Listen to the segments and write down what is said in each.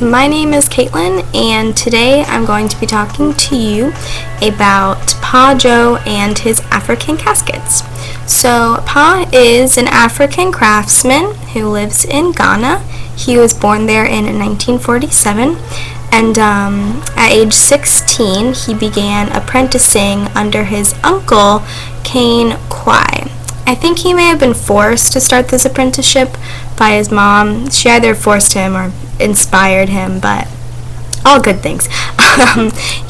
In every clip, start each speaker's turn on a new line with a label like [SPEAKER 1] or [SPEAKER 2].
[SPEAKER 1] My name is Caitlin, and today I'm going to be talking to you about Pa Joe and his African caskets. So, Pa is an African craftsman who lives in Ghana. He was born there in 1947, and at age 16, he began apprenticing under his uncle, Kane Kwai. I think he may have been forced to start this apprenticeship by his mom. She either forced him or inspired him, but all good things.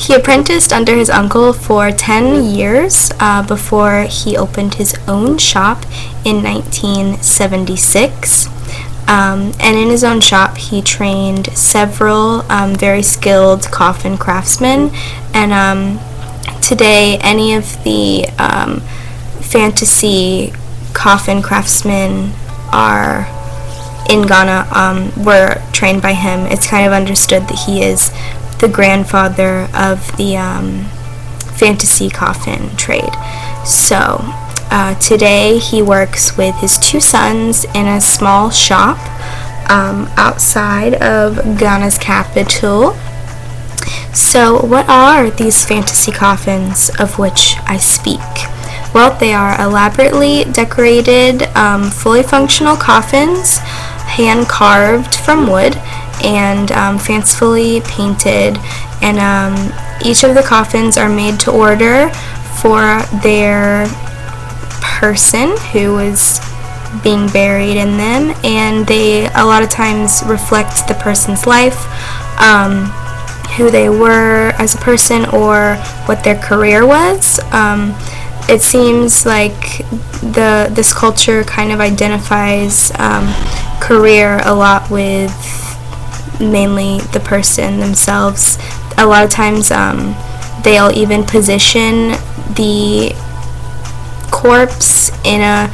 [SPEAKER 1] He apprenticed under his uncle for 10 years before he opened his own shop in 1976. And in his own shop, he trained several very skilled coffin craftsmen. And today, any of the fantasy coffin craftsmen are in Ghana were trained by him. It's kind of understood that he is the grandfather of the fantasy coffin trade. So today he works with his two sons in a small shop outside of Ghana's capital. So what are these fantasy coffins of which I speak? Well, they are elaborately decorated, fully functional coffins, hand-carved from wood, and fancifully painted. And each of the coffins are made to order for their person who is being buried in them, and they a lot of times reflect the person's life, who they were as a person, or what their career was. It seems like this culture kind of identifies career a lot with mainly the person themselves. A lot of times they'll even position the corpse in a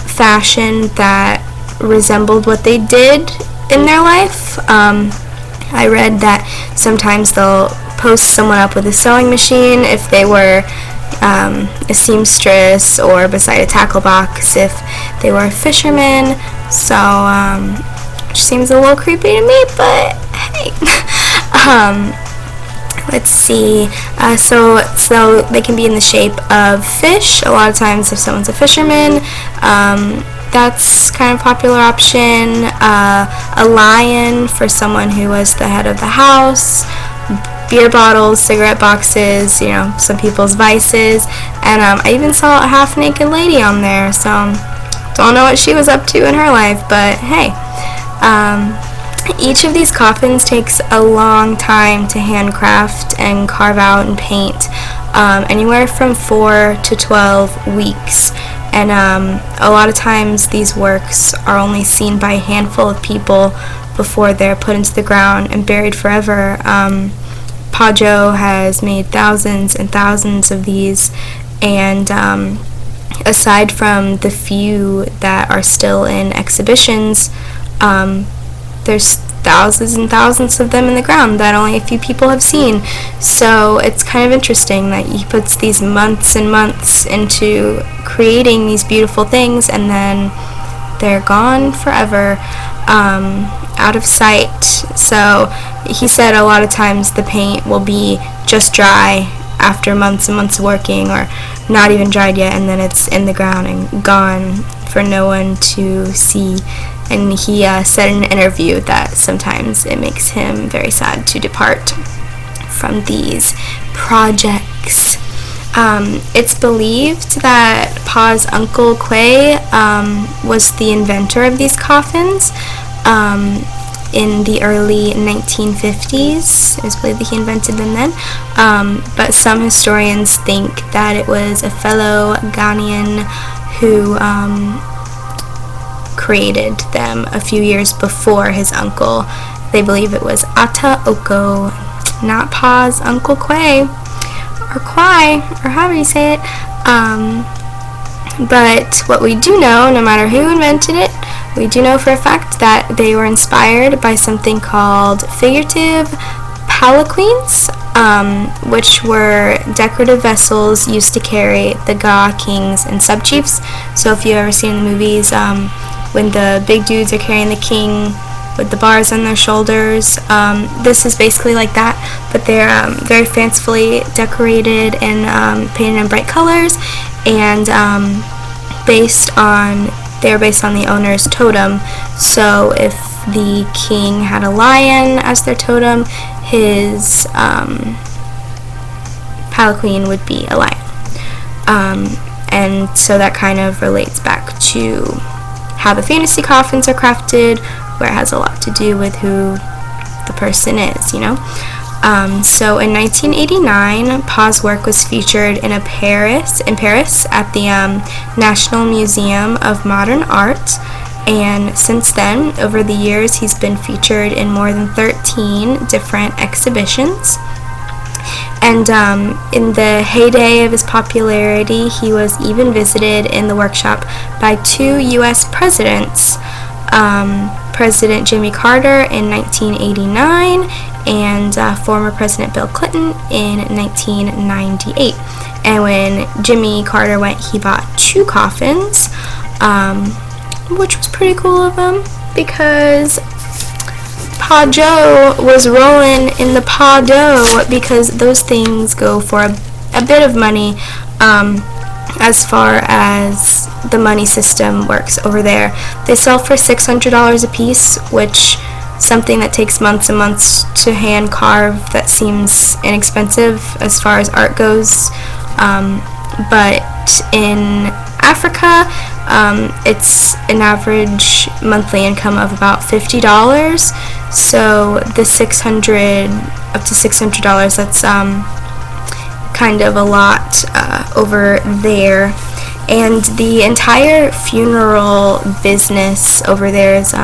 [SPEAKER 1] fashion that resembled what they did in their life. I read that sometimes they'll post someone up with a sewing machine if they were a seamstress, or beside a tackle box if they were a fisherman. So which seems a little creepy to me, but hey. Let's see. So they can be in the shape of fish. A lot of times if someone's a fisherman, that's kind of a popular option. A lion for someone who was the head of the house. Beer bottles, cigarette boxes, some people's vices. And I even saw a half-naked lady on there, so don't know what she was up to in her life, but hey. Each of these coffins takes a long time to handcraft and carve out and paint, anywhere from 4 to 12 weeks. And a lot of times these works are only seen by a handful of people before they're put into the ground and buried forever. Pa Joe has made thousands and thousands of these, and aside from the few that are still in exhibitions, there's thousands and thousands of them in the ground that only a few people have seen. So it's kind of interesting that he puts these months and months into creating these beautiful things, and then they're gone forever, out of sight. So he said a lot of times the paint will be just dry after months and months of working, or not even dried yet, and then it's in the ground and gone for no one to see. And he said in an interview that sometimes it makes him very sad to depart from these projects. It's believed that Pa's uncle Kwai was the inventor of these coffins in the early 1950s. It was believed that he invented them then. But some historians think that it was a fellow Ghanaian who created them a few years before his uncle. They believe it was Ata Oko, not Pa's uncle Kwai, or Kwai, or however you say it. But what we do know, no matter who invented it, we do know for a fact that they were inspired by something called figurative palanquins, which were decorative vessels used to carry the Ga kings and subchiefs. So if you've ever seen the movies, when the big dudes are carrying the king with the bars on their shoulders. This is basically like that, but they're very fancifully decorated and painted in bright colors, and they're based on the owner's totem. So if the king had a lion as their totem, his palanquin would be a lion. And so that kind of relates back to how the fantasy coffins are crafted, where it has a lot to do with who the person is, you know. So in 1989, Pa's work was featured in Paris at the National Museum of Modern Art, and since then, over the years, he's been featured in more than 13 different exhibitions. And in the heyday of his popularity, he was even visited in the workshop by 2 U.S. presidents, President Jimmy Carter in 1989 and former President Bill Clinton in 1998. And when Jimmy Carter went, he bought 2 coffins, which was pretty cool of him, because Pa Joe was rolling in the Pa dough, because those things go for a bit of money as far as the money system works over there. They sell for $600 a piece, which something that takes months and months to hand carve, that seems inexpensive as far as art goes. But in Africa, it's an average monthly income of about $50. So the up to $600, that's kind of a lot over there. And the entire funeral business over there is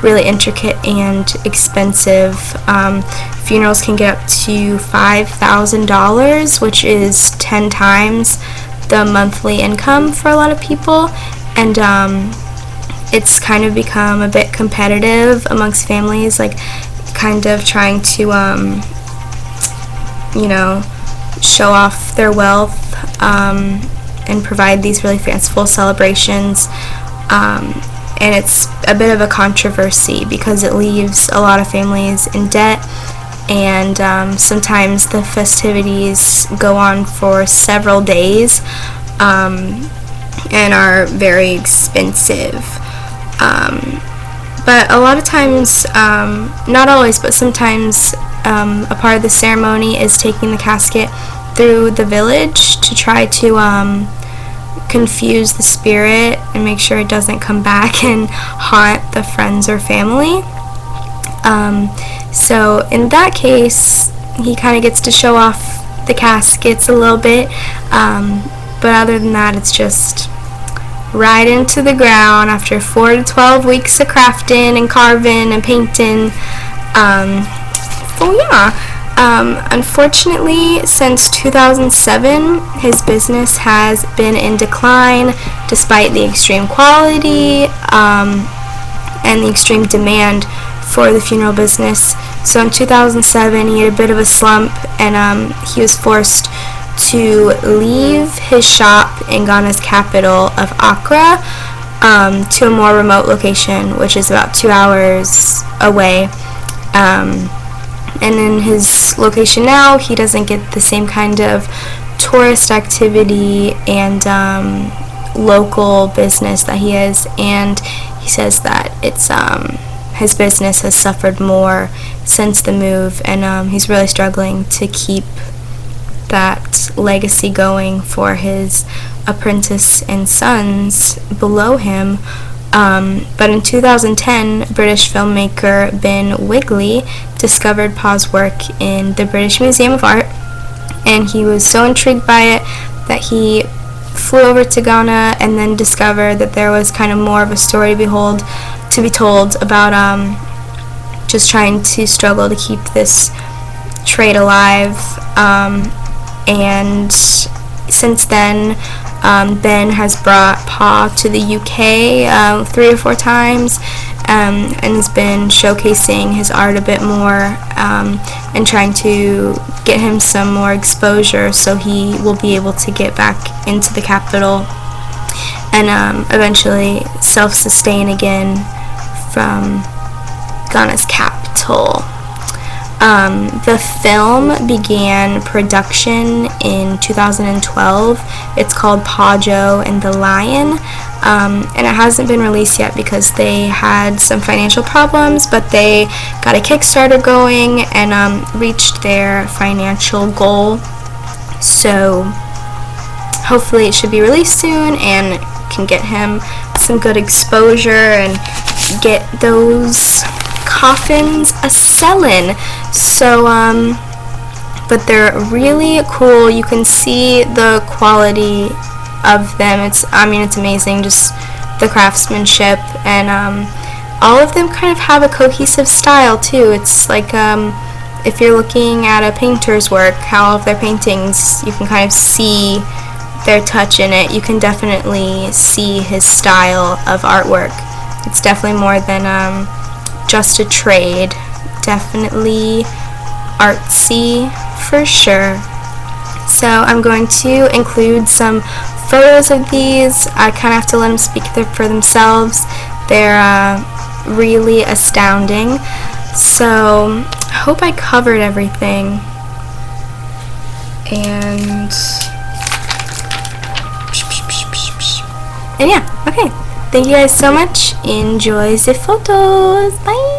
[SPEAKER 1] really intricate and expensive. Funerals can get up to $5,000, which is 10 times the monthly income for a lot of people. And it's kind of become a bit competitive amongst families, like kind of trying to show off their wealth and provide these really fanciful celebrations. And it's a bit of a controversy because it leaves a lot of families in debt, and sometimes the festivities go on for several days and are very expensive. But a lot of times, not always, but sometimes a part of the ceremony is taking the casket through the village to try to confuse the spirit and make sure it doesn't come back and haunt the friends or family. So in that case, he kind of gets to show off the caskets a little bit, but other than that, it's just right into the ground after 4 to 12 weeks of crafting and carving and painting. Unfortunately, since 2007, his business has been in decline despite the extreme quality and the extreme demand for the funeral business. So in 2007, he had a bit of a slump, and he was forced to leave his shop in Ghana's capital of Accra to a more remote location, which is about 2 hours away. And in his location now, he doesn't get the same kind of tourist activity and local business that he is, and he says that it's his business has suffered more since the move, and he's really struggling to keep that legacy going for his apprentice and sons below him. But in 2010, British filmmaker Ben Wigley discovered Pa's work in the British Museum of Art, and he was so intrigued by it that he flew over to Ghana and then discovered that there was kind of more of a story to be told about just trying to struggle to keep this trade alive. And since then, Ben has brought Pa to the UK 3 or 4 times, and has been showcasing his art a bit more and trying to get him some more exposure so he will be able to get back into the capital and eventually self-sustain again from Ghana's capital. The film began production in 2012. It's called Pajo and the Lion, and it hasn't been released yet because they had some financial problems, but they got a Kickstarter going and reached their financial goal. So hopefully it should be released soon and can get him some good exposure and get those coffins a-sellin'. So but they're really cool. You can see the quality of them. It's amazing, just the craftsmanship, and all of them kind of have a cohesive style too. It's like if you're looking at a painter's work, how all of their paintings, you can kind of see their touch in it. You can definitely see his style of artwork. It's definitely more than just a trade. Definitely artsy for sure. So I'm going to include some photos of these. I kind of have to let them speak for themselves. They're really astounding. So I hope I covered everything. And yeah, okay. Thank you guys so much. Enjoy the photos. Bye.